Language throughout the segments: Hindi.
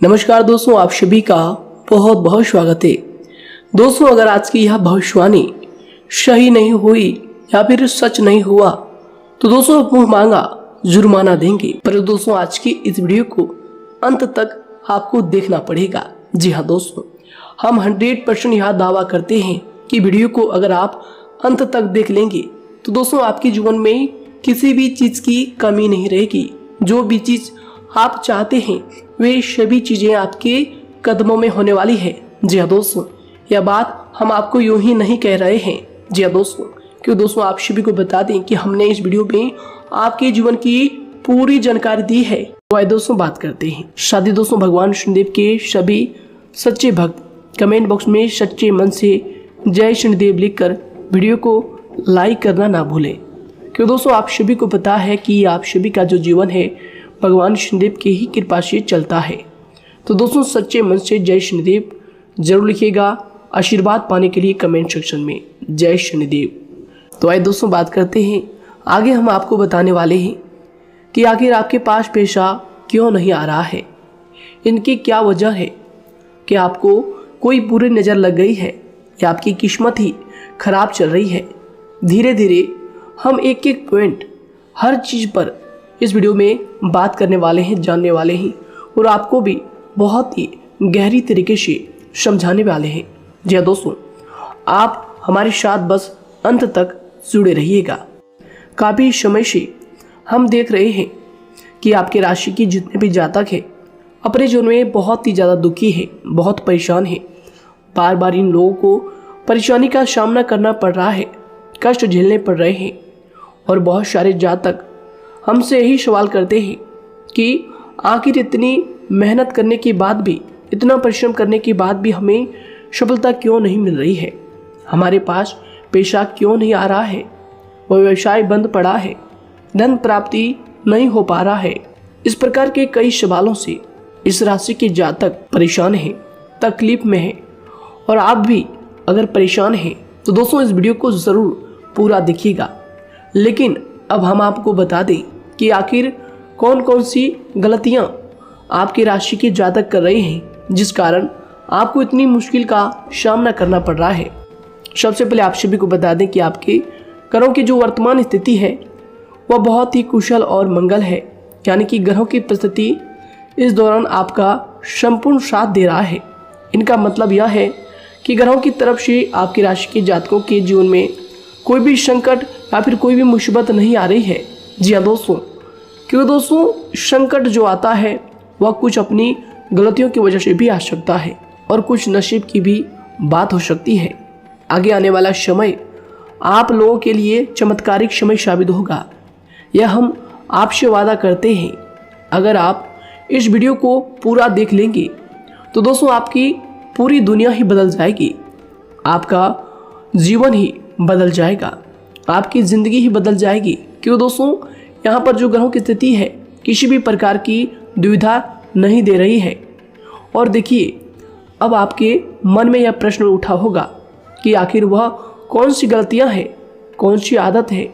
नमस्कार दोस्तों, आप सभी का बहुत बहुत स्वागत है। दोस्तों, अगर आज की यह भविष्यवाणी सही नहीं हुई या फिर सच नहीं हुआ तो दोस्तों मुंह मांगा जुर्माना देंगे। पर दोस्तों, आज की इस वीडियो को अंत तक आपको देखना पड़ेगा। जी हाँ दोस्तों, हम 100% यह दावा करते हैं कि वीडियो को अगर आप अंत तक देख लेंगे तो दोस्तों आपके जीवन में किसी भी चीज़ की कमी नहीं रहेगी। जो भी चीज़ आप चाहते हैं वे सभी चीज़ें आपके कदमों में होने वाली है। जी हाँ दोस्तों, यह बात हम आपको यूं ही नहीं कह रहे हैं। जी हाँ दोस्तों, क्यों दोस्तों आप सभी को बता दें कि हमने इस वीडियो में आपके जीवन की पूरी जानकारी दी है। तो आइए दोस्तों बात करते हैं। शादी दोस्तों, भगवान शनिदेव के सभी सच्चे भक्त कमेंट बॉक्स में सच्चे मन से जय शनिदेव लिखकर वीडियो को लाइक करना ना भूलें। क्यों दोस्तों आप सभी को पता है कि आप सभी का जो जीवन है भगवान शनिदेव की ही कृपा से चलता है। तो दोस्तों सच्चे मन से जय शनिदेव जरूर लिखिएगा आशीर्वाद पाने के लिए कमेंट सेक्शन में जय शनिदेव। तो आइए दोस्तों बात करते हैं। आगे हम आपको बताने वाले हैं कि आखिर आपके पास पैसा क्यों नहीं आ रहा है, इनकी क्या वजह है। कि आपको कोई बुरी नज़र लग गई है या आपकी किस्मत ही खराब चल रही है। धीरे धीरे हम एक एक पॉइंट हर चीज़ पर इस वीडियो में बात करने वाले हैं, जानने वाले हैं और आपको भी बहुत ही गहरी तरीके से समझाने वाले हैं। जी हाँ दोस्तों, आप हमारे साथ बस अंत तक जुड़े रहिएगा। काफ़ी समय से हम देख रहे हैं कि आपके राशि की जितने भी जातक हैं अपने जीवन में बहुत ही ज़्यादा दुखी है, बहुत परेशान है। बार बार इन लोगों को परेशानी का सामना करना पड़ रहा है, कष्ट झेलने पड़ रहे हैं। और बहुत सारे जातक हमसे यही सवाल करते हैं कि आखिर इतनी मेहनत करने के बाद भी, इतना परिश्रम करने के बाद भी हमें सफलता क्यों नहीं मिल रही है, हमारे पास पैसा क्यों नहीं आ रहा है, वह व्यवसाय बंद पड़ा है, धन प्राप्ति नहीं हो पा रहा है। इस प्रकार के कई सवालों से इस राशि के जातक परेशान हैं, तकलीफ में हैं। और आप भी अगर परेशान हैं तो दोस्तों इस वीडियो को ज़रूर पूरा देखिएगा। लेकिन अब हम आपको बता दें कि आखिर कौन कौन सी गलतियां आपकी राशि के जातक कर रहे हैं जिस कारण आपको इतनी मुश्किल का सामना करना पड़ रहा है। सबसे पहले आप सभी को बता दें कि आपके ग्रहों की जो वर्तमान स्थिति है वह बहुत ही कुशल और मंगल है। यानी कि ग्रहों की परिस्थिति इस दौरान आपका संपूर्ण साथ दे रहा है। इनका मतलब यह है कि ग्रहों की तरफ से आपकी राशि के जातकों के जीवन में कोई भी संकट या फिर कोई भी मुसीबत नहीं आ रही है। जी हाँ दोस्तों, क्योंकि दोस्तों संकट जो आता है वह कुछ अपनी गलतियों की वजह से भी आ सकता है और कुछ नसीब की भी बात हो सकती है। आगे आने वाला समय आप लोगों के लिए चमत्कारिक समय साबित होगा, यह हम आपसे वादा करते हैं। अगर आप इस वीडियो को पूरा देख लेंगे तो दोस्तों आपकी पूरी दुनिया ही बदल जाएगी, आपका जीवन ही बदल जाएगा, आपकी ज़िंदगी ही बदल जाएगी। क्यों दोस्तों यहाँ पर जो ग्रहों की स्थिति है किसी भी प्रकार की दुविधा नहीं दे रही है। और देखिए, अब आपके मन में यह प्रश्न उठा होगा कि आखिर वह कौन सी गलतियाँ हैं, कौन सी आदत है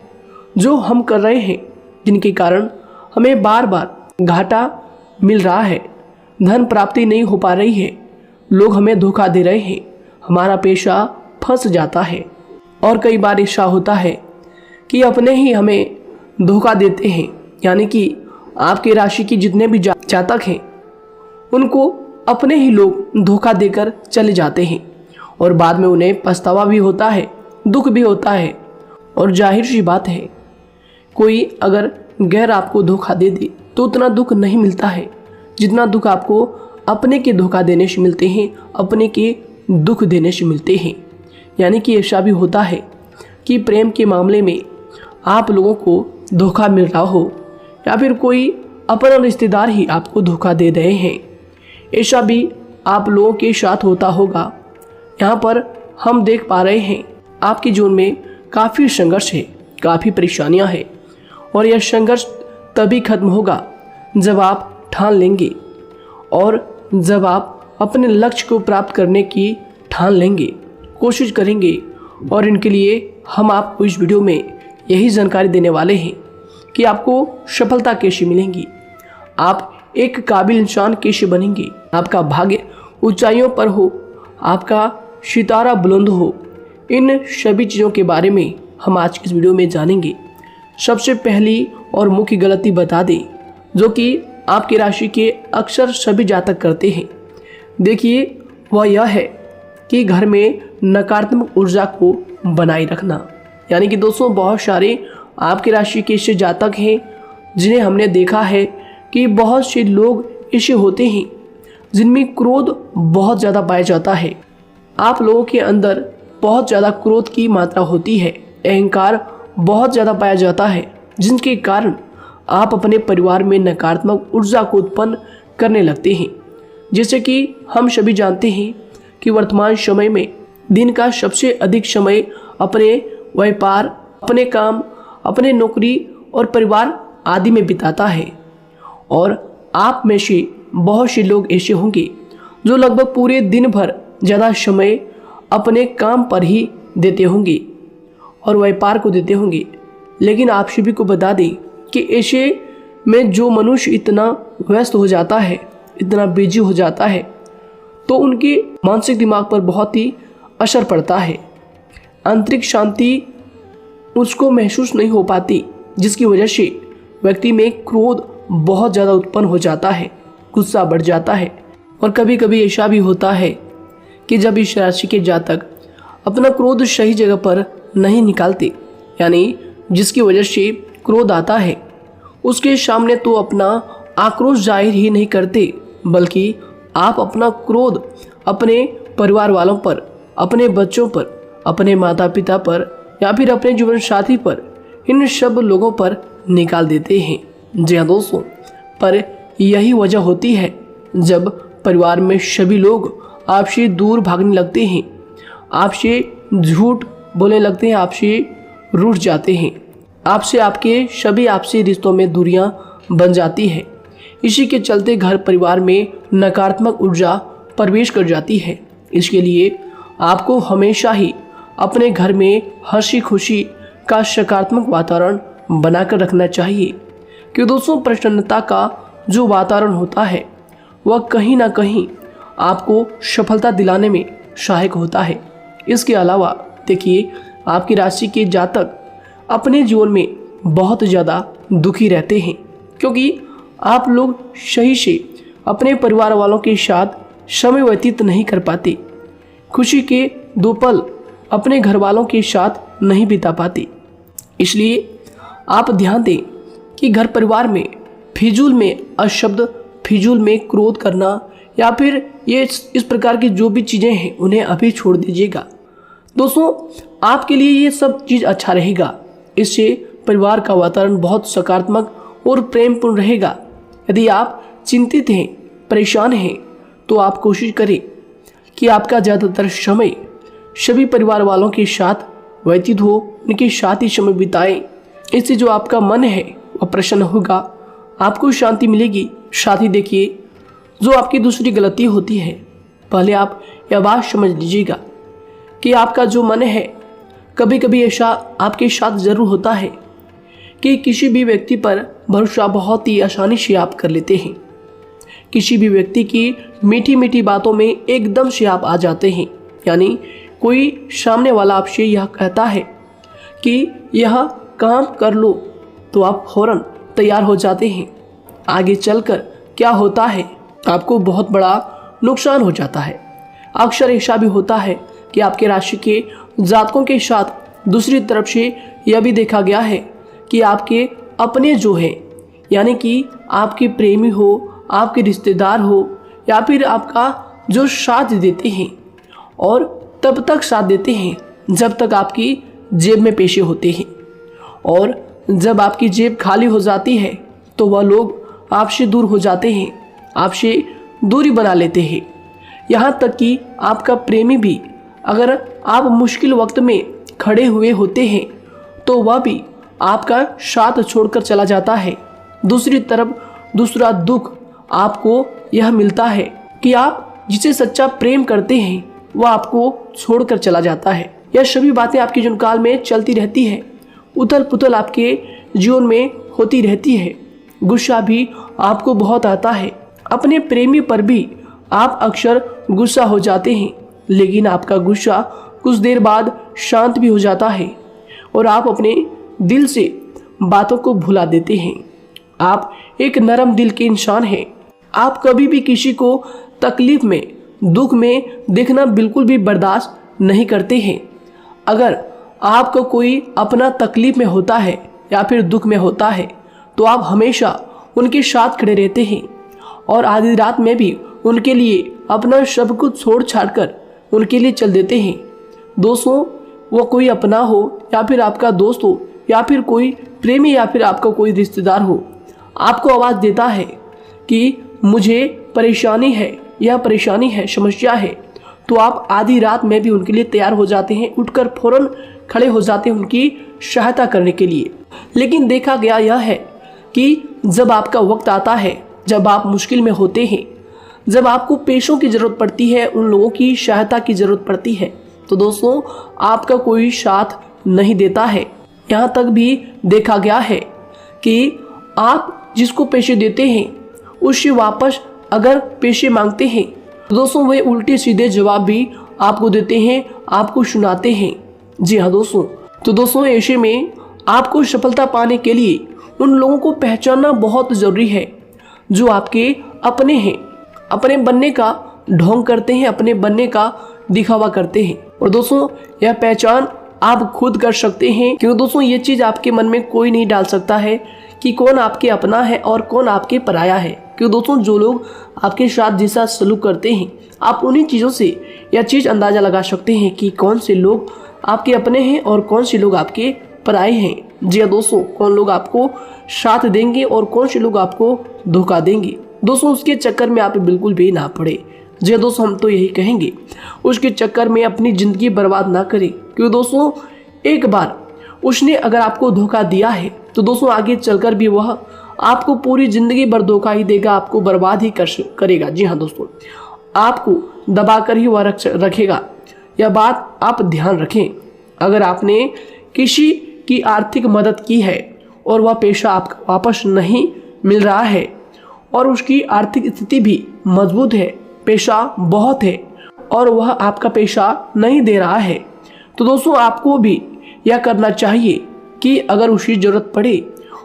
जो हम कर रहे हैं जिनके कारण हमें बार बार घाटा मिल रहा है, धन प्राप्ति नहीं हो पा रही है, लोग हमें धोखा दे रहे हैं, हमारा पैसा फंस जाता है। और कई बार ऐसा होता है कि अपने ही हमें धोखा देते हैं। यानी कि आपकी राशि की जितने भी जातक हैं उनको अपने ही लोग धोखा देकर चले जाते हैं और बाद में उन्हें पछतावा भी होता है, दुख भी होता है। और जाहिर सी बात है, कोई अगर गैर आपको धोखा दे दे तो उतना दुख नहीं मिलता है जितना दुख आपको अपने के धोखा देने से मिलते हैं, अपने के दुख देने से मिलते हैं। यानी कि ऐसा भी होता है कि प्रेम के मामले में आप लोगों को धोखा मिल रहा हो या फिर कोई अपना रिश्तेदार ही आपको धोखा दे रहे हैं, ऐसा भी आप लोगों के साथ होता होगा। यहाँ पर हम देख पा रहे हैं आपके जीवन में काफ़ी संघर्ष है, काफ़ी परेशानियाँ हैं और यह संघर्ष तभी खत्म होगा जब आप ठान लेंगे और जब आप अपने लक्ष्य को प्राप्त करने की ठान लेंगे, कोशिश करेंगे। और इनके लिए हम आपको इस वीडियो में यही जानकारी देने वाले हैं कि आपको सफलता कैसे मिलेंगी, आप एक काबिल इंसान कैसे बनेंगे, आपका भाग्य ऊंचाइयों पर हो, आपका सितारा बुलंद हो, इन सभी चीज़ों के बारे में हम आज की इस वीडियो में जानेंगे। सबसे पहली और मुख्य गलती बता दें जो कि आपकी राशि के अक्सर सभी जातक करते हैं। देखिए, वह यह है कि घर में नकारात्मक ऊर्जा को बनाए रखना। यानी कि दोस्तों, बहुत सारे आपकी राशि के ऐसे जातक हैं जिन्हें हमने देखा है कि बहुत से लोग ऐसे होते हैं जिनमें क्रोध बहुत ज़्यादा पाया जाता है। आप लोगों के अंदर बहुत ज़्यादा क्रोध की मात्रा होती है, अहंकार बहुत ज़्यादा पाया जाता है, जिनके कारण आप अपने परिवार में नकारात्मक ऊर्जा को उत्पन्न करने लगते हैं। जैसे कि हम सभी जानते हैं कि वर्तमान समय में दिन का सबसे अधिक समय अपने व्यापार, अपने काम, अपने नौकरी और परिवार आदि में बिताता है। और आप में से बहुत से लोग ऐसे होंगे जो लगभग पूरे दिन भर ज़्यादा समय अपने काम पर ही देते होंगे और व्यापार को देते होंगे। लेकिन आप सभी को बता दें कि ऐसे में जो मनुष्य इतना व्यस्त हो जाता है, इतना बिजी हो जाता है, तो उनके मानसिक दिमाग पर बहुत ही असर पड़ता है। आंतरिक शांति उसको महसूस नहीं हो पाती, जिसकी वजह से व्यक्ति में क्रोध बहुत ज़्यादा उत्पन्न हो जाता है, गुस्सा बढ़ जाता है। और कभी कभी ऐसा भी होता है कि जब इस राशि के जातक अपना क्रोध सही जगह पर नहीं निकालते, यानी जिसकी वजह से क्रोध आता है, उसके सामने तो अपना आक्रोश जाहिर ही नहीं करते, बल्कि आप अपना क्रोध अपने परिवार वालों पर, अपने बच्चों पर, अपने माता पिता पर या फिर अपने जीवन साथी पर, इन सब लोगों पर निकाल देते हैं। जी हाँ दोस्तों, पर यही वजह होती है जब परिवार में सभी लोग आपसे दूर भागने लगते हैं, आपसे झूठ बोलने लगते हैं, आपसे रूठ जाते हैं, आपसे आपके सभी आपसी रिश्तों में दूरियां बन जाती है। इसी के चलते घर परिवार में नकारात्मक ऊर्जा प्रवेश कर जाती है। इसके लिए आपको हमेशा ही अपने घर में हंसी खुशी का सकारात्मक वातावरण बनाकर रखना चाहिए। कि दोस्तों, प्रसन्नता का जो वातावरण होता है वह कहीं ना कहीं आपको सफलता दिलाने में सहायक होता है। इसके अलावा देखिए, आपकी राशि के जातक अपने जीवन में बहुत ज़्यादा दुखी रहते हैं, क्योंकि आप लोग सही से अपने परिवार वालों के साथ समय व्यतीत नहीं कर पाते, खुशी के 2 पल अपने घर वालों के साथ नहीं बिता पाते। इसलिए आप ध्यान दें कि घर परिवार में फिजूल में अशब्द, फिजूल में क्रोध करना या फिर ये इस प्रकार की जो भी चीज़ें हैं उन्हें अभी छोड़ दीजिएगा। दोस्तों, आपके लिए ये सब चीज़ अच्छा रहेगा। इससे परिवार का वातावरण बहुत सकारात्मक और प्रेमपूर्ण रहेगा। यदि आप चिंतित हैं, परेशान हैं, तो आप कोशिश करें कि आपका ज़्यादातर समय सभी परिवार वालों के साथ व्यतीत हो, उनके साथ ही समय बिताएं। इससे जो आपका मन है वह प्रसन्न होगा, आपको शांति मिलेगी। साथ ही देखिए, जो आपकी दूसरी गलती होती है, पहले आप यह बात समझ लीजिएगा कि आपका जो मन है, कभी कभी ऐसा आपके साथ ज़रूर होता है कि किसी भी व्यक्ति पर भरोसा बहुत ही आसानी से आप कर लेते हैं। किसी भी व्यक्ति की मीठी मीठी बातों में एकदम से आप आ जाते हैं। यानी कोई सामने वाला आपसे यह कहता है कि यह काम कर लो, तो आप फौरन तैयार हो जाते हैं। आगे चलकर क्या होता है, आपको बहुत बड़ा नुकसान हो जाता है। अक्सर ऐसा भी होता है कि आपके राशि के जातकों के साथ दूसरी तरफ से यह भी देखा गया है कि आपके अपने जो हैं, यानी कि आपके प्रेमी हो, आपके रिश्तेदार हो या फिर आपका जो साथ देते हैं, और तब तक साथ देते हैं जब तक आपकी जेब में पैसे होते हैं, और जब आपकी जेब खाली हो जाती है तो वह लोग आपसे दूर हो जाते हैं, आपसे दूरी बना लेते हैं। यहाँ तक कि आपका प्रेमी भी, अगर आप मुश्किल वक्त में खड़े हुए होते हैं तो वह भी आपका साथ छोड़कर चला जाता है। दूसरी तरफ दूसरा दुख आपको यह मिलता है कि आप जिसे सच्चा प्रेम करते हैं वह आपको छोड़कर चला जाता है। यह सभी बातें आपके जीवन काल में चलती रहती है, उथल पुथल आपके जीवन में होती रहती है। गुस्सा भी आपको बहुत आता है। अपने प्रेमी पर भी आप अक्सर गुस्सा हो जाते हैं, लेकिन आपका गुस्सा कुछ देर बाद शांत भी हो जाता है और आप अपने दिल से बातों को भुला देते हैं। आप एक नरम दिल के इंसान हैं। आप कभी भी किसी को तकलीफ में, दुख में देखना बिल्कुल भी बर्दाश्त नहीं करते हैं। अगर आपको कोई अपना तकलीफ में होता है या फिर दुख में होता है तो आप हमेशा उनके साथ खड़े रहते हैं और आधी रात में भी उनके लिए अपना सब कुछ छोड़ छाड़ कर उनके लिए चल देते हैं। दोस्तों, वो कोई अपना हो या फिर आपका दोस्त हो या फिर कोई प्रेमी या फिर आपका कोई रिश्तेदार हो, आपको आवाज़ देता है कि मुझे परेशानी है, यह परेशानी है, समस्या है, तो आप आधी रात में भी उनके लिए तैयार हो जाते हैं, उठकर फौरन खड़े हो जाते हैं उनकी सहायता करने के लिए। लेकिन देखा गया यह है कि जब आपका वक्त आता है, जब आप मुश्किल में होते हैं, जब आपको पैसों की ज़रूरत पड़ती है, उन लोगों की सहायता की ज़रूरत पड़ती है, तो दोस्तों आपका कोई साथ नहीं देता है। यहाँ तक भी देखा गया है कि आप जिसको पैसे देते हैं उससे वापस अगर पैसे मांगते हैं तो दोस्तों वे उल्टे सीधे जवाब भी आपको देते हैं, आपको सुनाते हैं। जी हाँ दोस्तों, तो दोस्तों ऐसे में आपको सफलता पाने के लिए उन लोगों को पहचानना बहुत ज़रूरी है जो आपके अपने हैं, अपने बनने का ढोंग करते हैं, अपने बनने का दिखावा करते हैं। और दोस्तों यह पहचान आप खुद कर सकते हैं, क्योंकि दोस्तों ये चीज़ आपके मन में कोई नहीं डाल सकता है कि कौन आपके अपना है और कौन आपके पराया है। क्योंकि दोस्तों जो लोग आपके साथ जैसा सलूक करते हैं, आप उन्हीं चीज़ों से यह चीज़ अंदाज़ा लगा सकते हैं कि कौन से लोग आपके अपने हैं और कौन से लोग आपके पराए हैं। जी हाँ दोस्तों, कौन लोग आपको साथ देंगे और कौन से लोग आपको धोखा देंगे। दोस्तों उसके चक्कर में आप बिल्कुल भी ना पड़े। जी दोस्तों, हम तो यही कहेंगे, उसके चक्कर में अपनी ज़िंदगी बर्बाद ना करें, क्योंकि दोस्तों एक बार उसने अगर आपको धोखा दिया है तो दोस्तों आगे चलकर भी वह आपको पूरी ज़िंदगी भर धोखा ही देगा, आपको बर्बाद ही करेगा। जी हाँ दोस्तों, आपको दबा कर ही वह रखेगा। यह बात आप ध्यान रखें। अगर आपने किसी की आर्थिक मदद की है और वह पैसा आपको वापस नहीं मिल रहा है और उसकी आर्थिक स्थिति भी मजबूत है, पैसा बहुत है और वह आपका पैसा नहीं दे रहा है, तो दोस्तों आपको भी यह करना चाहिए कि अगर उसकी ज़रूरत पड़े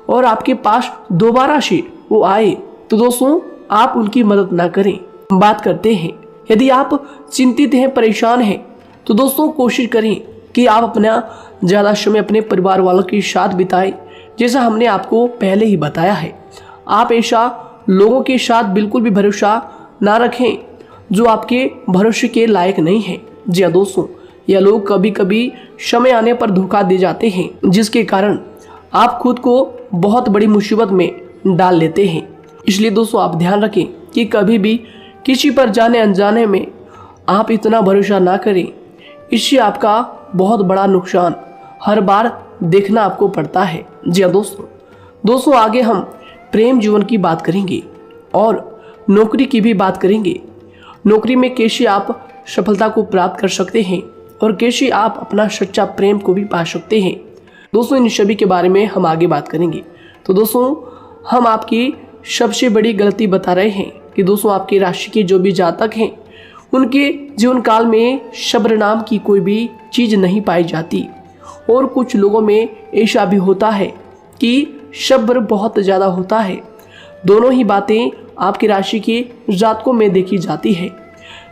और आपके पास दोबारा से वो आए तो दोस्तों आप उनकी मदद ना करें। बात करते हैं, यदि आप चिंतित हैं, परेशान हैं, तो दोस्तों कोशिश करें कि आप अपना ज़्यादा समय अपने परिवार वालों के साथ बिताएं, जैसा हमने आपको पहले ही बताया है। आप ऐसा लोगों के साथ बिल्कुल भी भरोसा ना रखें जो आपके भरोसे के लायक नहीं है। जी हाँ दोस्तों, यह लोग कभी कभी समय आने पर धोखा दे जाते हैं, जिसके कारण आप खुद को बहुत बड़ी मुसीबत में डाल लेते हैं। इसलिए दोस्तों आप ध्यान रखें कि कभी भी किसी पर जाने अनजाने में आप इतना भरोसा ना करें, इससे आपका बहुत बड़ा नुकसान हर बार देखना आपको पड़ता है। जी हाँ दोस्तों आगे हम प्रेम जीवन की बात करेंगे और नौकरी की भी बात करेंगे। नौकरी में कैसे आप सफलता को प्राप्त कर सकते हैं और कैसे आप अपना सच्चा प्रेम को भी पा सकते हैं। दोस्तों इन सभी के बारे में हम आगे बात करेंगे। तो दोस्तों हम आपकी सबसे बड़ी गलती बता रहे हैं कि दोस्तों आपकी राशि के जो भी जातक हैं उनके जीवन काल में सब्र नाम की कोई भी चीज़ नहीं पाई जाती, और कुछ लोगों में ऐसा भी होता है कि सब्र बहुत ज़्यादा होता है। दोनों ही बातें आपकी राशि के जातकों में देखी जाती है।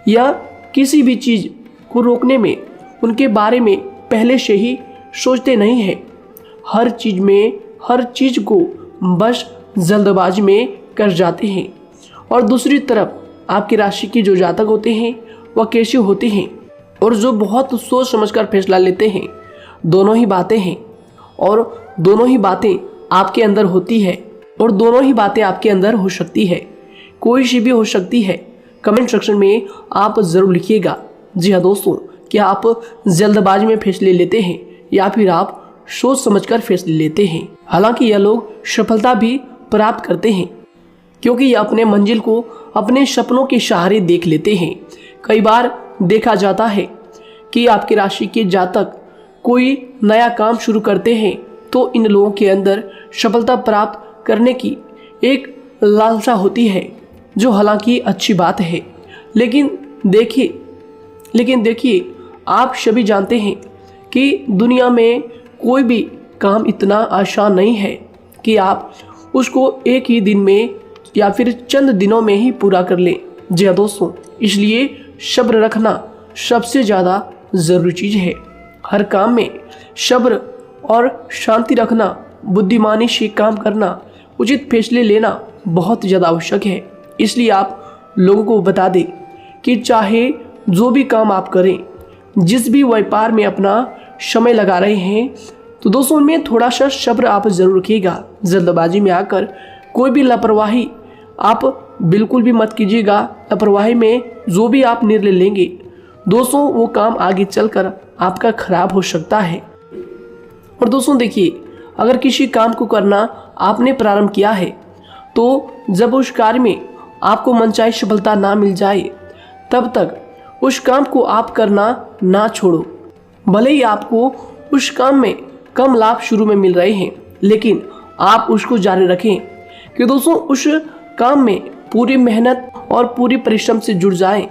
या किसी भी चीज़ को रोकने में उनके बारे में पहले से ही सोचते नहीं हैं, हर चीज़ को बस जल्दबाजी में कर जाते हैं। और दूसरी तरफ आपकी राशि के जो जातक होते हैं वह कैसे होते हैं और जो बहुत सोच समझकर फैसला लेते हैं। दोनों ही बातें हैं और दोनों ही बातें आपके अंदर होती है और दोनों ही बातें आपके अंदर हो सकती है, कोई सी भी हो सकती है। कमेंट सेक्शन में आप ज़रूर लिखिएगा। जी हाँ दोस्तों, क्या आप जल्दबाजी में फैसले लेते हैं या फिर आप सोच समझकर फैसले लेते हैं। हालांकि यह लोग सफलता भी प्राप्त करते हैं क्योंकि ये अपने मंजिल को अपने सपनों के सहारे देख लेते हैं। कई बार देखा जाता है कि आपकी राशि के जातक कोई नया काम शुरू करते हैं तो इन लोगों के अंदर सफलता प्राप्त करने की एक लालसा होती है, जो हालांकि अच्छी बात है, लेकिन देखिए आप सभी जानते हैं कि दुनिया में कोई भी काम इतना आसान नहीं है कि आप उसको एक ही दिन में या फिर चंद दिनों में ही पूरा कर लें। जी हाँ दोस्तों, इसलिए सब्र रखना सबसे ज़्यादा ज़रूरी चीज़ है। हर काम में सब्र और शांति रखना, बुद्धिमानी से काम करना, उचित फैसले लेना बहुत ज़्यादा आवश्यक है। इसलिए आप लोगों को बता दें कि चाहे जो भी काम आप करें, जिस भी व्यापार में अपना समय लगा रहे हैं, तो दोस्तों उनमें थोड़ा सा सब्र आप ज़रूर रखिएगा। जल्दबाजी में आकर कोई भी लापरवाही आप बिल्कुल भी मत कीजिएगा। लापरवाही में जो भी आप निर्णय लेंगे दोस्तों, वो काम आगे चलकर आपका खराब हो सकता है। और दोस्तों देखिए, अगर किसी काम को करना आपने प्रारंभ किया है, तो जब उस कार्य में आपको मनचाही सफलता ना मिल जाए, तब तक उस काम को आप करना ना छोड़ो। भले ही आपको उस काम में कम लाभ शुरू में मिल रहे हैं, लेकिन आप उसको जारी रखें कि दोस्तों उस काम में पूरी मेहनत और पूरी परिश्रम से जुड़ जाएं,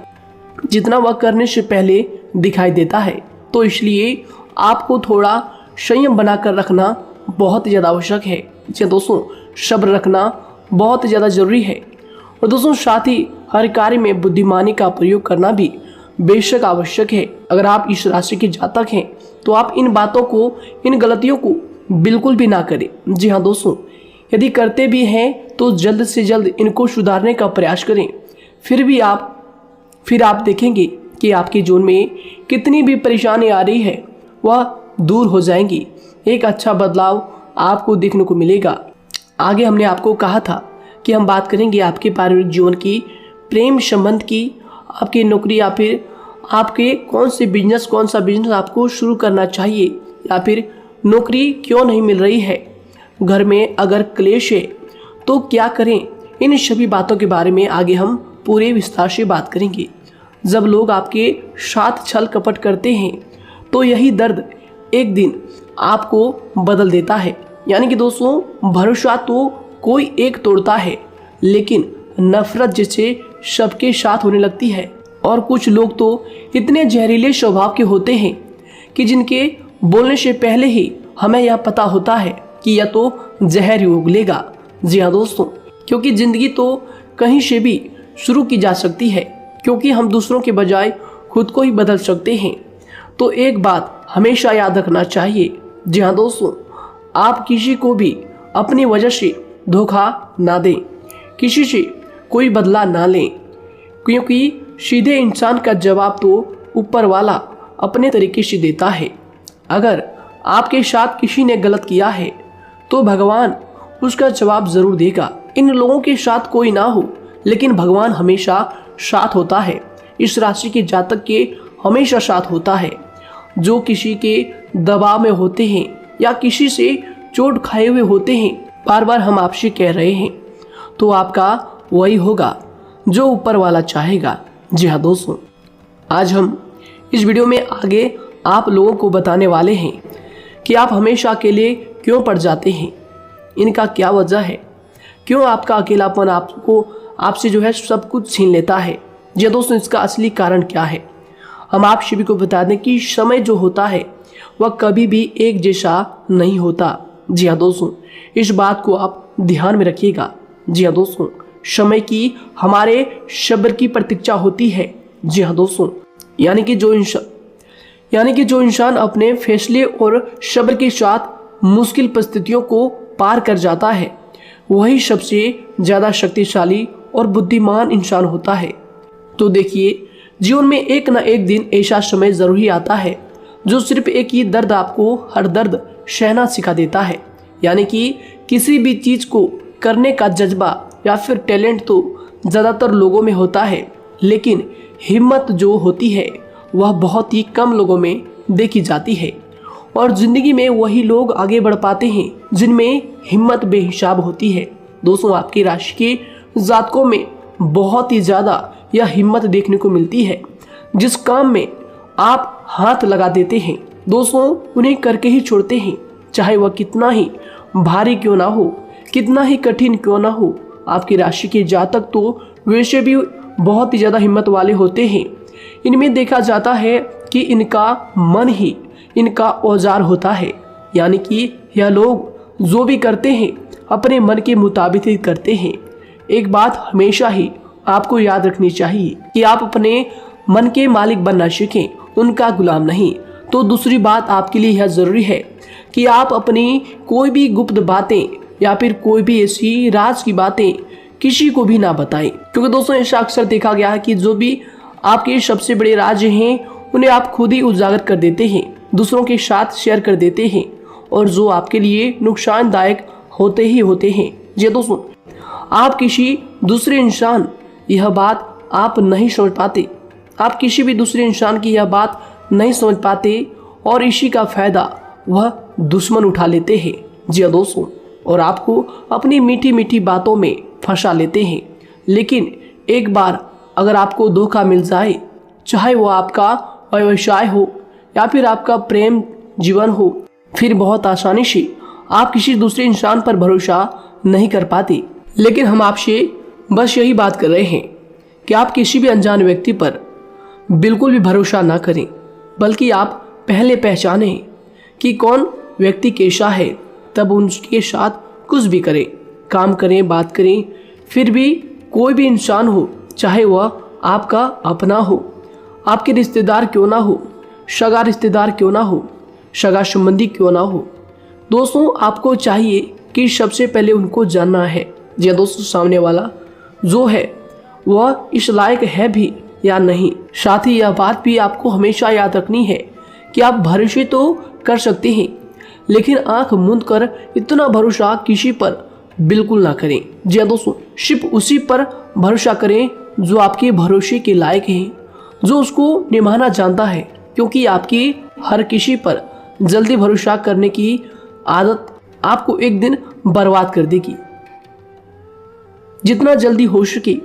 जितना वह करने से पहले दिखाई देता है। तो इसलिए आपको थोड़ा संयम बनाकर रखना बहुत ज़्यादा आवश्यक है। जी दोस्तों, सब्र रखना बहुत ज़्यादा ज़रूरी है। और दोस्तों साथ ही हर कार्य में बुद्धिमानी का प्रयोग करना भी बेशक आवश्यक है। अगर आप इस राशि के जातक हैं, तो आप इन बातों को, इन गलतियों को बिल्कुल भी ना करें। जी हाँ दोस्तों, यदि करते भी हैं तो जल्द से जल्द इनको सुधारने का प्रयास करें। फिर आप देखेंगे कि आपके जीवन में कितनी भी परेशानी आ रही है, वह दूर हो जाएंगी। एक अच्छा बदलाव आपको देखने को मिलेगा। आगे हमने आपको कहा था कि हम बात करेंगे आपके पारिवारिक जीवन की, प्रेम संबंध की, आपकी नौकरी या फिर आपके कौन सा बिजनेस आपको शुरू करना चाहिए, या फिर नौकरी क्यों नहीं मिल रही है, घर में अगर क्लेश है तो क्या करें। इन सभी बातों के बारे में आगे हम पूरे विस्तार से बात करेंगे। जब लोग आपके साथ छल कपट करते हैं, तो यही दर्द एक दिन आपको बदल देता है। यानी कि दोस्तों, भरोसा तो कोई एक तोड़ता है, लेकिन नफरत जैसे सबके साथ होने लगती है। और कुछ लोग तो इतने जहरीले स्वभाव के होते हैं कि जिनके बोलने से पहले ही हमें यह पता होता है कि यह तो जहर ही उगलेगा। जी हाँ दोस्तों, क्योंकि ज़िंदगी तो कहीं से भी शुरू की जा सकती है, क्योंकि हम दूसरों के बजाय खुद को ही बदल सकते हैं। तो एक बात हमेशा याद रखना चाहिए। जी हाँ दोस्तों, आप किसी को भी अपनी वजह से धोखा ना दें, किसी से कोई बदला ना लें, क्योंकि सीधे इंसान का जवाब तो ऊपर वाला अपने तरीके से देता है। अगर आपके साथ किसी ने गलत किया है, तो भगवान उसका जवाब ज़रूर देगा। इन लोगों के साथ कोई ना हो, लेकिन भगवान हमेशा साथ होता है। इस राशि के जातक के हमेशा साथ होता है। जो किसी के दबाव में होते हैं या किसी से चोट खाए हुए होते हैं, बार बार हम आपसे कह रहे हैं, तो आपका वही होगा जो ऊपर वाला चाहेगा। जी हाँ दोस्तों, आज हम इस वीडियो में आगे आप लोगों को बताने वाले हैं कि आप हमेशा अकेले क्यों पड़ जाते हैं, इनका क्या वजह है, क्यों आपका अकेलापन आपसे जो है सब कुछ छीन लेता है। जी दोस्तों, इसका असली कारण क्या है, हम आप सभी को बता दें कि समय जो होता है वह कभी भी एक जैसा नहीं होता। जी हाँ दोस्तों, इस बात को आप ध्यान में रखिएगा। जी हाँ दोस्तों, समय की हमारे सब्र की प्रतीक्षा होती है। जी हाँ दोस्तों, यानी कि जो इंसान अपने फैसले और सब्र के साथ मुश्किल परिस्थितियों को पार कर जाता है, वही सबसे ज़्यादा शक्तिशाली और बुद्धिमान इंसान होता है। तो देखिए, जीवन में एक ना एक दिन ऐसा समय ज़रूर ही आता है जो सिर्फ एक ही दर्द आपको हर दर्द सहना सिखा देता है। यानी कि किसी भी चीज़ को करने का जज्बा या फिर टैलेंट तो ज़्यादातर लोगों में होता है, लेकिन हिम्मत जो होती है वह बहुत ही कम लोगों में देखी जाती है। और ज़िंदगी में वही लोग आगे बढ़ पाते हैं जिनमें हिम्मत बेहिसाब होती है। दोस्तों, आपकी राशि के जातकों में बहुत ही ज़्यादा यह हिम्मत देखने को मिलती है। जिस काम में आप हाथ लगा देते हैं दोस्तों, उन्हें करके ही छोड़ते हैं, चाहे वह कितना ही भारी क्यों ना हो, कितना ही कठिन क्यों ना हो, आपकी राशि के जातक तो वैसे भी बहुत ही ज़्यादा हिम्मत वाले होते हैं। इनमें देखा जाता है कि इनका मन ही इनका औजार होता है, यानी कि यह लोग जो भी करते हैं अपने मन के मुताबिक ही करते हैं। एक बात हमेशा ही आपको याद रखनी चाहिए कि आप अपने मन के मालिक बनना सीखें, उनका गुलाम नहीं। तो दूसरी बात आपके लिए यह ज़रूरी है कि आप अपनी कोई भी गुप्त बातें या फिर कोई भी ऐसी राज की बातें किसी को भी ना बताएं, क्योंकि दोस्तों ऐसा अक्सर देखा गया है कि जो भी आपके सबसे बड़े राज हैं उन्हें आप खुद ही उजागर कर देते हैं, दूसरों के साथ शेयर कर देते हैं, और जो आपके लिए नुकसानदायक होते ही होते हैं। जी दोस्तों, आप किसी दूसरे इंसान यह बात आप नहीं समझ पाते, आप किसी भी दूसरे इंसान की यह बात नहीं समझ पाते, और इसी का फायदा वह दुश्मन उठा लेते हैं। जी दोस्तों, और आपको अपनी मीठी मीठी बातों में फंसा लेते हैं। लेकिन एक बार अगर आपको धोखा मिल जाए, चाहे वो आपका व्यवसाय हो या फिर आपका प्रेम जीवन हो, फिर बहुत आसानी से आप किसी दूसरे इंसान पर भरोसा नहीं कर पाते। लेकिन हम आपसे बस यही बात कर रहे हैं कि आप किसी भी अनजान व्यक्ति पर बिल्कुल भी भरोसा ना करें, बल्कि आप पहले पहचानें कि कौन व्यक्ति कैसा है, तब उनके साथ कुछ भी करें, काम करें, बात करें। फिर भी कोई भी इंसान हो, चाहे वह आपका अपना हो, आपके रिश्तेदार क्यों ना हो, सगा रिश्तेदार क्यों ना हो, सगा संबंधी क्यों ना हो, दोस्तों आपको चाहिए कि सबसे पहले उनको जानना है जी दोस्तों सामने वाला जो है वह इस लायक है भी या नहीं। साथ ही यह बात भी आपको हमेशा याद रखनी है कि आप भरोसे तो कर सकते हैं, लेकिन आंख मूंद कर इतना भरोसा किसी पर बिल्कुल ना करें। जी दोस्तों, सिर्फ उसी पर भरोसा करें जो आपके भरोसे के लायक है, जो उसको निभाना जानता है, क्योंकि आपकी हर किसी पर जल्दी भरोसा करने की आदत आपको एक दिन बर्बाद कर देगी। जितना जल्दी हो सके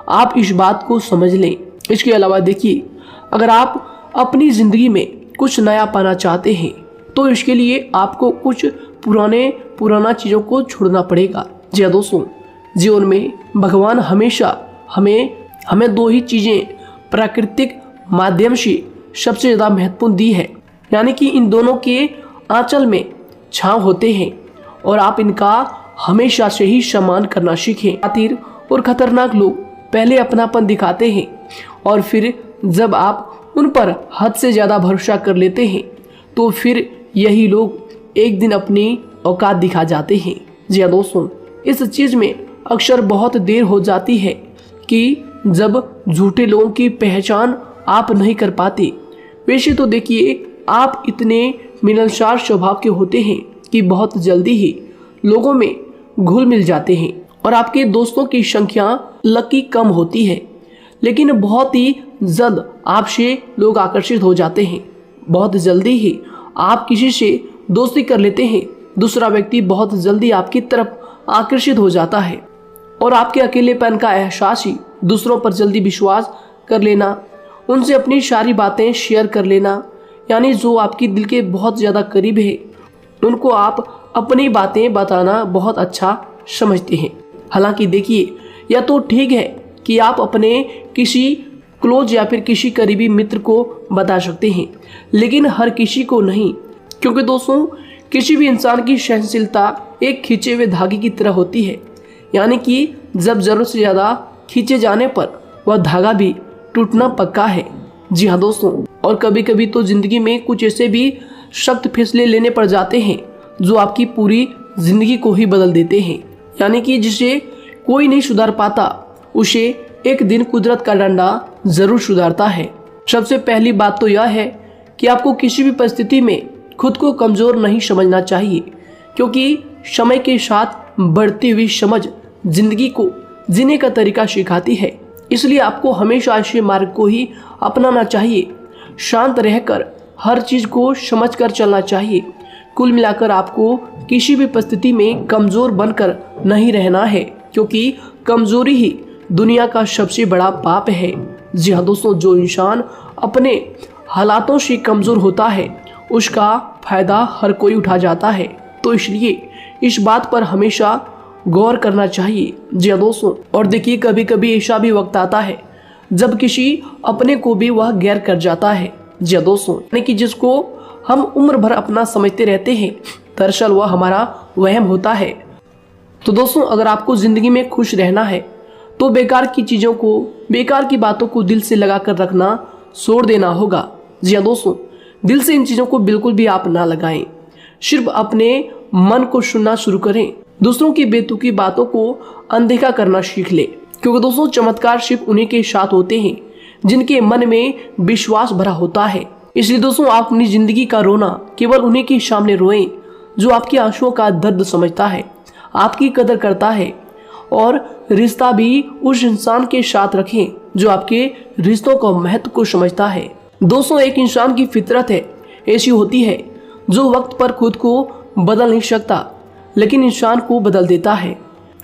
आप इस बात को समझ लें। इसके अलावा देखिए, अगर आप अपनी ज़िंदगी में कुछ नया पाना चाहते हैं तो इसके लिए आपको कुछ पुराना चीज़ों को छोड़ना पड़ेगा। जी हाँ दोस्तों, जीवन में भगवान हमेशा हमें दो ही चीज़ें प्राकृतिक माध्यम से सबसे ज़्यादा महत्वपूर्ण दी है, यानी कि इन दोनों के आंचल में छांव होते हैं, और आप इनका हमेशा से ही सम्मान करना सीखें। खातिर और खतरनाक लोग पहले अपनापन दिखाते हैं, और फिर जब आप उन पर हद से ज़्यादा भरोसा कर लेते हैं तो फिर यही लोग एक दिन अपनी औकात दिखा जाते हैं। जी हाँ दोस्तों, इस चीज़ में अक्सर बहुत देर हो जाती है कि जब झूठे लोगों की पहचान आप नहीं कर पाते। वैसे तो देखिए, आप इतने मिलनसार स्वभाव के होते हैं कि बहुत जल्दी ही लोगों में घुल मिल जाते हैं, और आपके दोस्तों की संख्या लकी कम होती है, लेकिन बहुत ही जल्द आपसे लोग आकर्षित हो जाते हैं। बहुत जल्दी ही आप किसी से दोस्ती कर लेते हैं, दूसरा व्यक्ति बहुत जल्दी आपकी तरफ आकर्षित हो जाता है, और आपके अकेलेपन का एहसास ही दूसरों पर जल्दी विश्वास कर लेना, उनसे अपनी सारी बातें शेयर कर लेना, यानी जो आपकी दिल के बहुत ज़्यादा करीब है उनको आप अपनी बातें बताना बहुत अच्छा समझते हैं। हालांकि देखिए, यह तो ठीक है कि आप अपने किसी क्लोज या फिर किसी करीबी मित्र को बता सकते हैं, लेकिन हर किसी को नहीं, क्योंकि दोस्तों किसी भी इंसान की सहनशीलता एक खींचे हुए धागे की तरह होती है, यानी कि जब ज़रूरत से ज़्यादा खींचे जाने पर वह धागा भी टूटना पक्का है। जी हाँ दोस्तों, और कभी कभी तो ज़िंदगी में कुछ ऐसे भी सख्त फैसले लेने पड़ जाते हैं जो आपकी पूरी ज़िंदगी को ही बदल देते हैं, यानी कि जिसे कोई नहीं सुधार पाता उसे एक दिन कुदरत का डंडा ज़रूर सुधारता है। सबसे पहली बात तो यह है कि आपको किसी भी परिस्थिति में खुद को कमज़ोर नहीं समझना चाहिए, क्योंकि समय के साथ बढ़ती हुई समझ जिंदगी को जीने का तरीका सिखाती है। इसलिए आपको हमेशा ऐसे मार्ग को ही अपनाना चाहिए, शांत रहकर हर चीज़ को समझकर चलना चाहिए। कुल मिलाकर आपको किसी भी परिस्थिति में कमज़ोर बनकर नहीं रहना है, क्योंकि कमज़ोरी ही दुनिया का सबसे बड़ा पाप है। जी हाँ दोस्तों, जो इंसान अपने हालातों से कमज़ोर होता है उसका फ़ायदा हर कोई उठा जाता है। तो इसलिए इस बात पर हमेशा गौर करना चाहिए। जी हाँ दोस्तों, और देखिए कभी कभी ऐसा भी वक्त आता है जब किसी अपने को भी वह गैर कर जाता है। जी हाँ दोस्तों, यानी कि जिसको हम उम्र भर अपना समझते रहते हैं, दरअसल वह हमारा वहम होता है। तो दोस्तों, अगर आपको जिंदगी में खुश रहना है तो बेकार की चीजों को, बेकार की बातों को दिल से लगा कर रखना छोड़ देना होगा। जी हाँ दोस्तों, दिल से इन चीजों को बिल्कुल भी आप ना लगाएं। सिर्फ अपने मन को सुनना शुरू करें। दूसरों की बेतुकी बातों को अनदेखा करना सीख ले, क्योंकि दोस्तों चमत्कार सिर्फ उन्हीं के साथ होते हैं जिनके मन में विश्वास भरा होता है। इसलिए दोस्तों, आप अपनी जिंदगी का रोना केवल उन्हीं के सामने रोएं जो आपके आंसुओं का दर्द समझता है, आपकी कदर करता है, और रिश्ता भी उस इंसान के साथ रखें जो आपके रिश्तों का महत्व को समझता है। दोस्तों, एक इंसान की फितरत है ऐसी होती है जो वक्त पर खुद को बदल नहीं सकता, लेकिन इंसान को बदल देता है।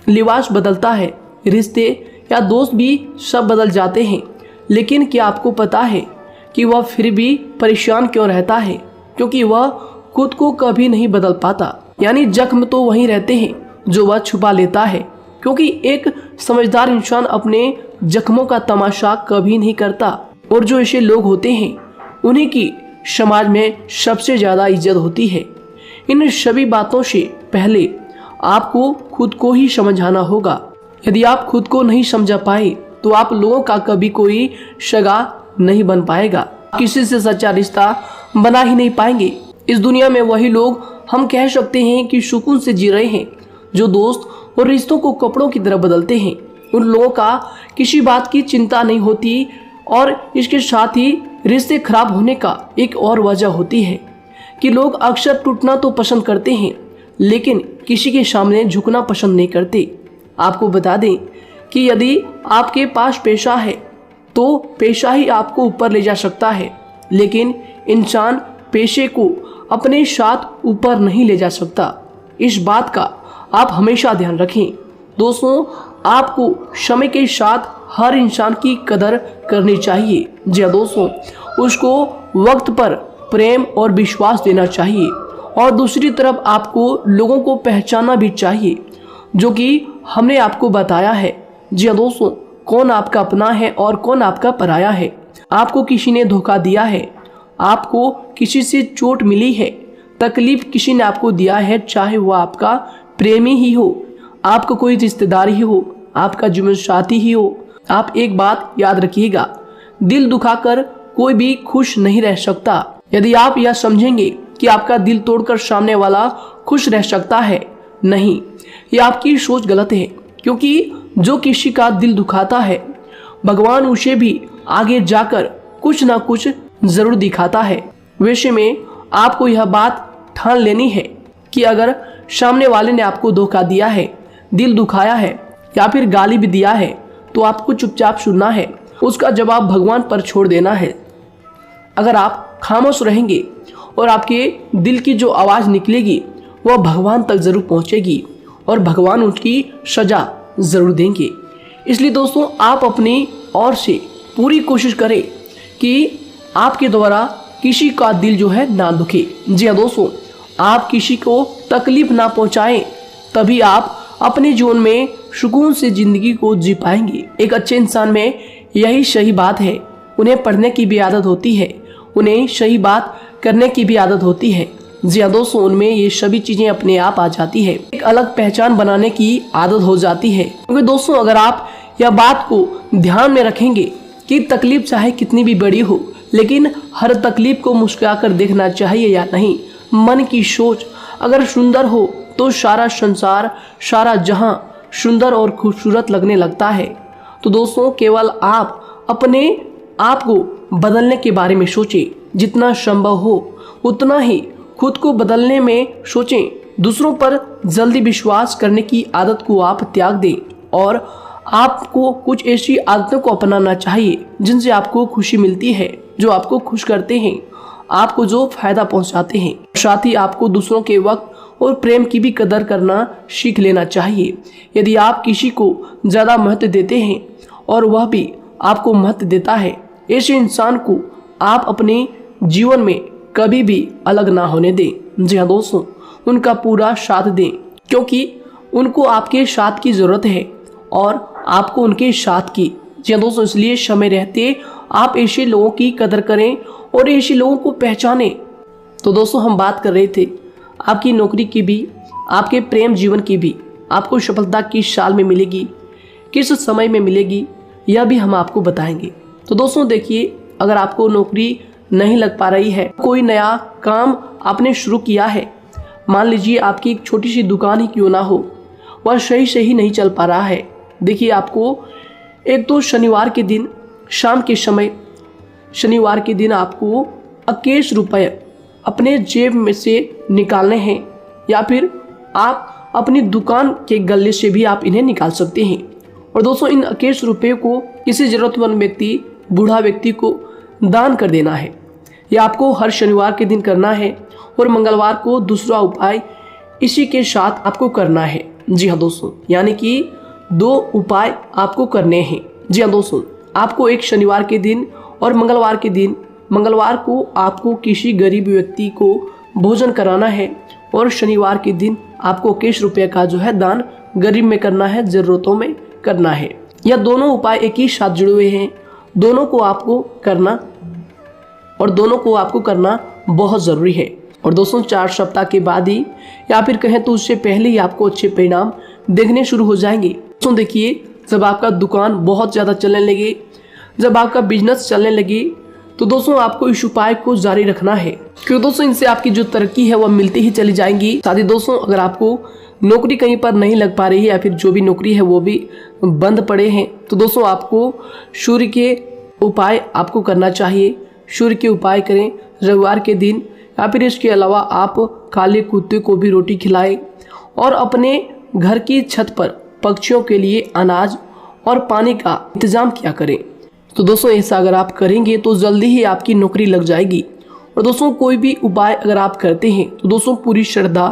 लिबास बदलता है, रिश्ते या दोस्त भी सब बदल जाते हैं, लेकिन क्या आपको पता है कि वह फिर भी परेशान क्यों रहता है? क्योंकि वह खुद को कभी नहीं बदल पाता। यानी जख्म तो वहीं रहते हैं जो वह छुपा लेता है, क्योंकि एक समझदार इंसान अपने जख्मों का तमाशा कभी नहीं करता। और जो ऐसे लोग होते हैं उन्हीं की समाज में सबसे ज्यादा इज्जत होती है। इन सभी बातों से पहले आपको खुद को ही समझाना होगा। यदि आप खुद को नहीं समझा पाए तो आप लोगों का कभी कोई सगा नहीं बन पाएगा, किसी से सच्चा रिश्ता बना ही नहीं पाएंगे। इस दुनिया में वही लोग हम कह सकते हैं कि सुकून से जी रहे हैं जो दोस्त और रिश्तों को कपड़ों की तरह बदलते हैं। उन लोगों का किसी बात की चिंता नहीं होती, और इसके साथ ही रिश्ते खराब होने का एक और वजह होती है कि लोग अक्सर टूटना तो पसंद करते हैं, लेकिन किसी के सामने झुकना पसंद नहीं करते। आपको बता दें कि यदि आपके पास पैसा है तो पैसा ही आपको ऊपर ले जा सकता है, लेकिन इंसान पैसे को अपने साथ ऊपर नहीं ले जा सकता। इस बात का आप हमेशा ध्यान रखें। दोस्तों, आपको समय के साथ हर इंसान की कदर करनी चाहिए। जी हाँ दोस्तों, उसको वक्त पर प्रेम और विश्वास देना चाहिए, और दूसरी तरफ आपको लोगों को पहचानना भी चाहिए जो कि हमने आपको बताया है। जी हाँ दोस्तों, कौन आपका अपना है और कौन आपका पराया है। आपको किसी ने धोखा दिया है, आपको किसी से चोट मिली है, तकलीफ किसी ने आपको दिया है, चाहे वह आपका प्रेमी ही हो, आपका कोई रिश्तेदार ही हो, आपका जीवन साथी ही हो। आप एक बात याद रखिएगा, दिल दुखाकर कोई भी खुश नहीं रह सकता। यदि आप यह समझेंगे कि आपका दिल तोड़कर सामने वाला खुश रह सकता है, नहीं, यह आपकी सोच गलत है, क्योंकि जो किसी का दिल दुखाता है भगवान उसे भी आगे जाकर कुछ ना कुछ जरूर दिखाता है। वैसे में आपको यह बात ठान लेनी है कि अगर सामने वाले ने आपको धोखा दिया है, दिल दुखाया है या फिर गाली भी दिया है, तो आपको चुपचाप सुनना है, उसका जवाब भगवान पर छोड़ देना है। अगर आप खामोश रहेंगे और आपके दिल की जो आवाज़ निकलेगी वह भगवान तक जरूर पहुंचेगी, और भगवान उसकी सजा जरूर देंगे। इसलिए दोस्तों, आप अपनी ओर से पूरी कोशिश करें कि आपके द्वारा किसी का दिल जो है ना दुखे। जी हाँ दोस्तों, आप किसी को तकलीफ ना पहुंचाएं, तभी आप अपने जीवन में सुकून से जिंदगी को जी पाएंगे। एक अच्छे इंसान में यही सही बात है। उन्हें पढ़ने की भी आदत होती है, उन्हें सही बात करने की भी आदत होती है। जी हाँ दोस्तों, उनमें ये सभी चीजें अपने आप आ जाती है। एक अलग पहचान बनाने की आदत हो जाती है। क्योंकि दोस्तों, अगर आप यह बात को ध्यान में रखेंगे कि तकलीफ चाहे कितनी भी बड़ी हो, लेकिन हर तकलीफ को मुस्कुराकर देखना चाहिए या नहीं। मन की सोच अगर सुंदर हो तो सारा संसार, सारा जहां सुंदर और खूबसूरत लगने लगता है। तो दोस्तों, केवल आप अपने आप को बदलने के बारे में सोचें, जितना संभव हो उतना ही खुद को बदलने में सोचें। दूसरों पर जल्दी विश्वास करने की आदत को आप त्याग दें, और आपको कुछ ऐसी आदतों को अपनाना चाहिए जिनसे आपको खुशी मिलती है, जो आपको खुश करते हैं, आपको जो फायदा पहुंचाते हैं। साथ ही आपको दूसरों के वक्त और प्रेम की भी कदर करना सीख लेना चाहिए। यदि आप किसी को ज़्यादा महत्व देते हैं और वह भी आपको महत्व देता है, ऐसे इंसान को आप अपने जीवन में कभी भी अलग ना होने दें। जी हाँ दोस्तों, उनका पूरा साथ दें, क्योंकि उनको आपके साथ की ज़रूरत है और आपको उनके साथ की। जी हाँ दोस्तों, इसलिए समय रहते आप ऐसे लोगों की कदर करें और ऐसे लोगों को पहचानें। तो दोस्तों हम बात कर रहे थे आपकी नौकरी की भी, आपके प्रेम जीवन की भी। आपको सफलता किस साल में मिलेगी, किस समय में मिलेगी, यह भी हम आपको बताएंगे। तो दोस्तों देखिए, अगर आपको नौकरी नहीं लग पा रही है, कोई नया काम आपने शुरू किया है, मान लीजिए आपकी एक छोटी सी दुकान ही क्यों ना हो, वह सही नहीं चल पा रहा है। देखिए, आपको एक तो शनिवार के दिन शाम के समय, शनिवार के दिन आपको 21 रुपये अपने जेब में से निकालने हैं, या फिर आप अपनी दुकान के गले से भी आप इन्हें निकाल सकते हैं। और दोस्तों इन 21 रुपये को किसी ज़रूरतमंद व्यक्ति, बूढ़ा व्यक्ति को दान कर देना है। यह आपको हर शनिवार के दिन करना है और मंगलवार को दूसरा उपाय इसी के साथ आपको करना है। जी हाँ दोस्तों, यानी कि 2 उपाय आपको करने हैं। जी हाँ दोस्तों, आपको एक शनिवार के दिन और मंगलवार के दिन, मंगलवार को आपको किसी गरीब व्यक्ति को भोजन कराना है और शनिवार के दिन आपको 21 रुपये का जो है दान गरीब में करना है, ज़रूरतों में करना है। यह दोनों उपाय एक ही साथ जुड़े हुए हैं, दोनों को आपको करना और दोनों को आपको करना बहुत ज़रूरी है। और दोस्तों 4 सप्ताह के बाद ही, या फिर कहें तो उससे पहले ही आपको अच्छे परिणाम देखने शुरू हो जाएंगे। दोस्तों देखिए, जब आपका दुकान बहुत ज़्यादा चलने लगे, जब आपका बिजनेस चलने लगे, तो दोस्तों आपको इस उपाय को जारी रखना है, क्योंकि दोस्तों इनसे आपकी जो तरक्की है वह मिलती ही चली जाएंगी। साथ ही दोस्तों, अगर आपको नौकरी कहीं पर नहीं लग पा रही है या फिर जो भी नौकरी है वो भी बंद पड़े हैं, तो दोस्तों आपको सूर्य के उपाय आपको करना चाहिए। सूर्य के उपाय करें रविवार के दिन, या फिर इसके अलावा आप काले कुत्ते को भी रोटी खिलाएं और अपने घर की छत पर पक्षियों के लिए अनाज और पानी का इंतजाम किया करें। तो दोस्तों ऐसा अगर आप करेंगे तो जल्दी ही आपकी नौकरी लग जाएगी। और दोस्तों कोई भी उपाय अगर आप करते हैं तो दोस्तों पूरी श्रद्धा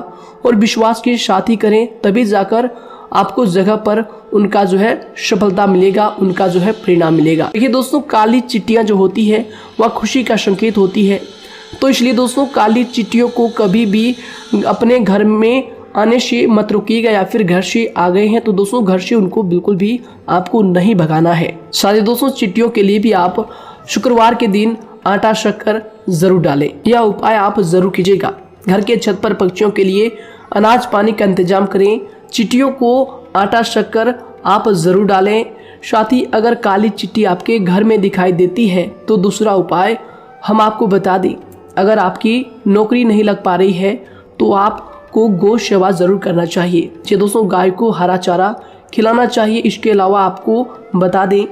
और विश्वास के साथ ही करें, तभी जाकर आपको जगह पर उनका जो है सफलता मिलेगा, उनका जो है परिणाम मिलेगा। देखिए दोस्तों, काली चिट्टियाँ जो होती है वह खुशी का संकेत होती है, तो इसलिए दोस्तों काली चिट्टियों को कभी भी अपने घर में आने से मत रोकिएगा, या फिर घर से आ गए हैं तो दोस्तों घर से उनको बिल्कुल भी आपको नहीं भगाना है। साथ ही दोस्तों चिट्टियों के लिए भी आप शुक्रवार के दिन आटा शक्कर जरूर डालें, यह उपाय आप जरूर कीजिएगा। घर के छत पर पक्षियों के लिए अनाज पानी का इंतजाम करें, चिट्टियों को आटा शक्कर आप जरूर डालें। साथ ही अगर काली चिट्टी आपके घर में दिखाई देती है तो दूसरा उपाय हम आपको बता दें, अगर आपकी नौकरी नहीं लग पा रही है तो आपको गौ सेवा जरूर करना चाहिए। जी दोस्तों, गाय को हरा चारा खिलाना चाहिए। इसके अलावा आपको बता दें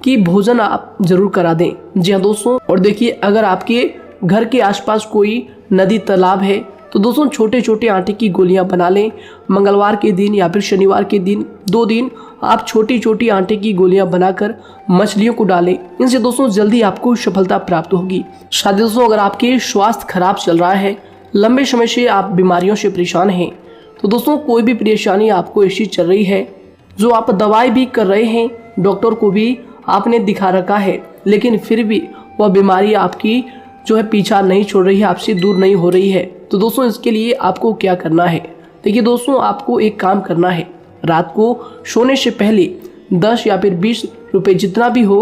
कि भोजन आप जरूर करा दें। जी हाँ दोस्तों, और देखिए अगर आपके घर के आसपास कोई नदी तालाब है तो दोस्तों छोटे छोटे आटे की गोलियां बना लें। मंगलवार के दिन या फिर शनिवार के दिन 2 दिन आप छोटी छोटी आटे की गोलियां बनाकर मछलियों को डालें। इनसे दोस्तों जल्दी आपको सफलता प्राप्त होगी। साथ ही दोस्तों अगर आपके स्वास्थ्य खराब चल रहा है, लंबे समय से आप बीमारियों से परेशान हैं, तो दोस्तों कोई भी परेशानी आपको ऐसी चल रही है जो आप दवाई भी कर रहे हैं, डॉक्टर को भी आपने दिखा रखा है, लेकिन फिर भी वह बीमारी आपकी जो है पीछा नहीं छोड़ रही है, आपसे दूर नहीं हो रही है, तो दोस्तों इसके लिए आपको क्या करना है। देखिए दोस्तों, आपको एक काम करना है, रात को सोने से पहले 10 या फिर 20 रुपए जितना भी हो,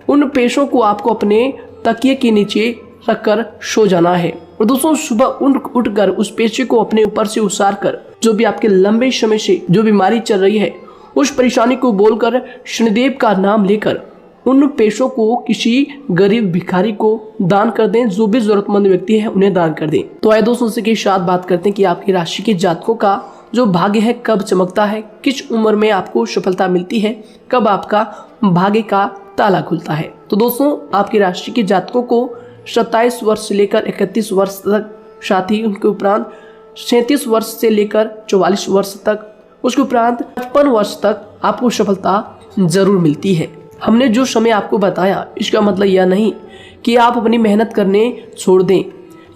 उन पैसों को आपको अपने तकिए के नीचे रखकर सो जाना है। और दोस्तों सुबह उठकर उस पैसे को अपने ऊपर से उतार कर, जो भी आपके लंबे समय से जो बीमारी चल रही है उस परेशानी को बोलकर शनिदेव का नाम लेकर उन पैसों को किसी गरीब भिखारी को दान कर दें। जो भी जरूरतमंद व्यक्ति है उन्हें दान कर दें। तो आइए दोस्तों इसी के साथ बात करते हैं कि आपकी राशि के जातकों का जो भाग्य है कब चमकता है, किस उम्र में आपको सफलता मिलती है, कब आपका भाग्य का ताला खुलता है। तो दोस्तों आपकी राशि के जातकों को 27 वर्ष से लेकर 31 वर्ष तक, साथ ही उनके उपरांत 37 वर्ष से लेकर 44 वर्ष तक, उसके उपरांत 55 वर्ष तक आपको सफलता जरूर मिलती है। हमने जो समय आपको बताया इसका मतलब यह नहीं कि आप अपनी मेहनत करने छोड़ दें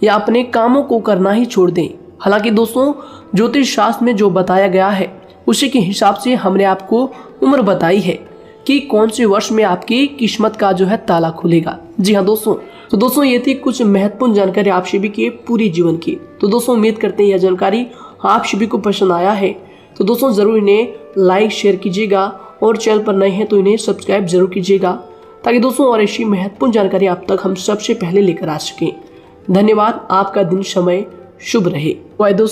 या अपने कामों को करना ही छोड़ दें। हालांकि दोस्तों ज्योतिष शास्त्र में जो बताया गया है उसी के हिसाब से हमने आपको उम्र बताई है कि कौन से वर्ष में आपकी किस्मत का जो है ताला खुलेगा। जी हाँ दोस्तों, तो दोस्तों ये थी कुछ महत्वपूर्ण जानकारी आप सभी के पूरी जीवन की। तो दोस्तों उम्मीद करते हैं यह जानकारी आप सभी को पसंद आया है। तो दोस्तों ज़रूर इन्हें लाइक शेयर कीजिएगा और चैनल पर नए हैं तो इन्हें सब्सक्राइब जरूर कीजिएगा, ताकि दोस्तों और ऐसी महत्वपूर्ण जानकारी आप तक हम सबसे पहले लेकर आ सकें। धन्यवाद। आपका दिन समय शुभ रहे।